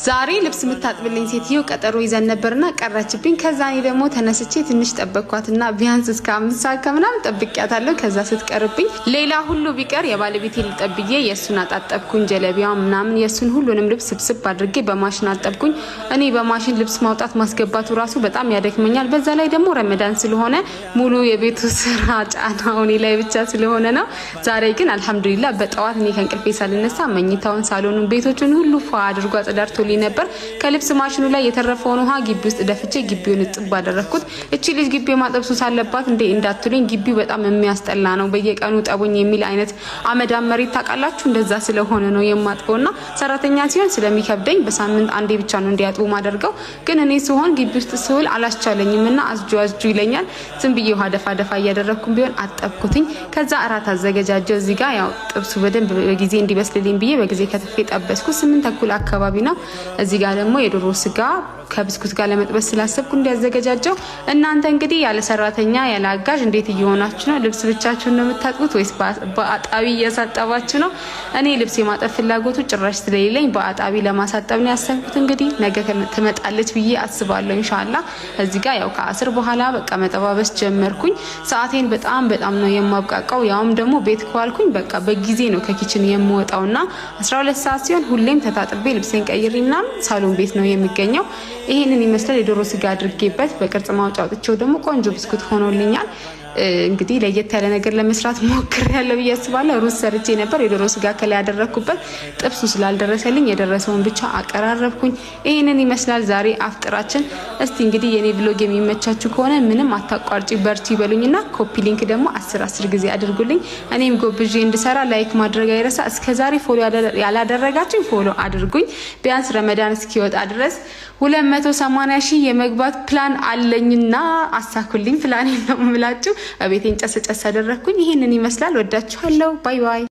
ዛሬ ልብስ ምታጥብልኝ ሴትዮ ቀጠሮ ይዘን ነበርና ቀራችብኝ። ከዛ እኔ ደግሞ ተነስቼ ትንሽ ጠበቅኳትና ቢያንስ እስከ 5 ሰዓት ከምናምን ጠብቂያታለሁ። ከዛ ስትቀርብኝ ሌላ ሁሉ ቢቀር የባለቤቴ ልጠብዬ የሱን አጣጣብኩኝ። ጀለቢያው ምናምን የሱን ሁሉንም ልብስ ስብስብ አድርጌ በማሽን አጠብኩኝ። እኔ በማሽን ልብስ ማውጣት ማስገባቱ ራሱ በጣም ያደክመኛል። በዛ ላይ ደግሞ ረመዳን ስለሆነ ሙሉ የቤቱ ስራ ጫናው እኔ ላይ ብቻ ስለሆነ ነው። ዛሬ ግን አልহামዱሊላህ በጠዋት እኔ ከእንቅልፌ ሳልነሳ መኝታውን፣ ሳሎኑን፣ ቤቶቹን ሁሉ ፏ አድርጎ አጽዳርቶ ነበር። ከልብስ ማሽኑ ላይ የተረፈውን ውሃ ግቢ ውስጥ ደፍቼ ግቢውን እጥብ አደረኩት። እቺ ልጅ ግቢ ማጠብሱ ሳለባት እንዴ እንዳትሉኝ ግቢው በጣም የሚያስጠላ ነው። በየቀኑ ጠቡኝ የሚል አይነት አመዳም መሬት ታውቃላችሁ። እንደዛ ስለሆነ ነው የማጥበውና ሰራተኛ ሲሆን ስለሚከብደኝ በሳምንት አንዴ ብቻ ነው እንዲያጥቡ ማደርገው። ግን እኔ ስሆን ግቢ ውስጥ ስውል አላስቻለኝምና አዝጁ ይለኛል። ዝም ብዬ ውሃ ደፋ እያደረኩም ቢሆን አጠብኩትኝ። ከዛ አራት አዘገጃጀው። እዚህ ጋር ያው ጥብሱ በደንብ በጊዜ እንዲበስልልኝ ብዬ በጊዜ ከተፌ ጠበስኩ። 8 ተኩል አካባቢ ነው። እዚህ ጋር ደግሞ የዶሮ ስጋ ከብስኩት ጋር ለመጥበስ ስላሰብኩ እንዲያዘገጃጀው። እናንተ እንግዲህ ያለ ሰራተኛ ያለ አጋዥ እንዴት እየሆናችሁ ነው? ልብስ ብቻችሁን ነው የምታጥቡት ወይስ በአጣቢ እያሳጠባችሁ ነው? እኔ ልብስ የማጠብ ፍላጎቱ ጭራሽ ስለሌለኝ በአጣቢ ለማሳጠብ ነው ያሰብኩት። እንግዲህ ነገ ትመጣለች ብዬ አስባለሁ ኢንሻአላህ። እዚህ ጋር ያው ከአስር በኋላ በቃ መጠባበስ ጀመርኩኝ። ሰዓቴን በጣም ነው የማብቃቃው። ያውም ደግሞ ቤት ከዋልኩኝ በቃ በጊዜ ነው ከኪችን የምወጣውና 12 ሰዓት ሲሆን ሁሌም ተታጥቤ ልብሴን ቀይሬና ሳሎን ቤት ነው የሚገኘው። ይሄንን ይመስላል። የዶሮ ስጋ አድርጌበት በቅርጽ ማውጫ አውጥቼው ደግሞ ቆንጆ ብስኩት ሆኖልኛል። እንግዲህ ለየት ያለ ነገር ለመስራት ሞክሬያለሁ ብዬ አስባለሁ። ሩዝ ሰርቼ ነበር። የዶሮ ስጋ ከላይ ያደረኩበት ጥብሱ ስላልደረሰልኝ የደረሰውን ብቻ አቀራረብኩኝ። ይሄንን ይመስላል ዛሬ አፍጥራችን። እስቲ እንግዲህ የኔ ብሎግ የሚመቻችሁ ከሆነ ምንም አታቋርጪ በርቺ ይበሉኝና ኮፒ ሊንክ ደግሞ 10 ጊዜ አድርጉልኝ። እኔም ጎብዤ እንድሰራ ላይክ ማድረግ አይረሳ። እስከዛሬ ፎሎ ያላደረጋችሁ ፎሎ አድርጉኝ። ቢያንስ ረመዳን እስኪወጣ ድረስ 280 ሺህ የመግባት ፕላን አለኝና አሳኩልኝ። ፕላኔን ነው የምላችሁ። አቤቴን ጨስ አደረኩኝ። ይሄንን ይመስላል። ወዳችኋለሁ። ባይ ባይ።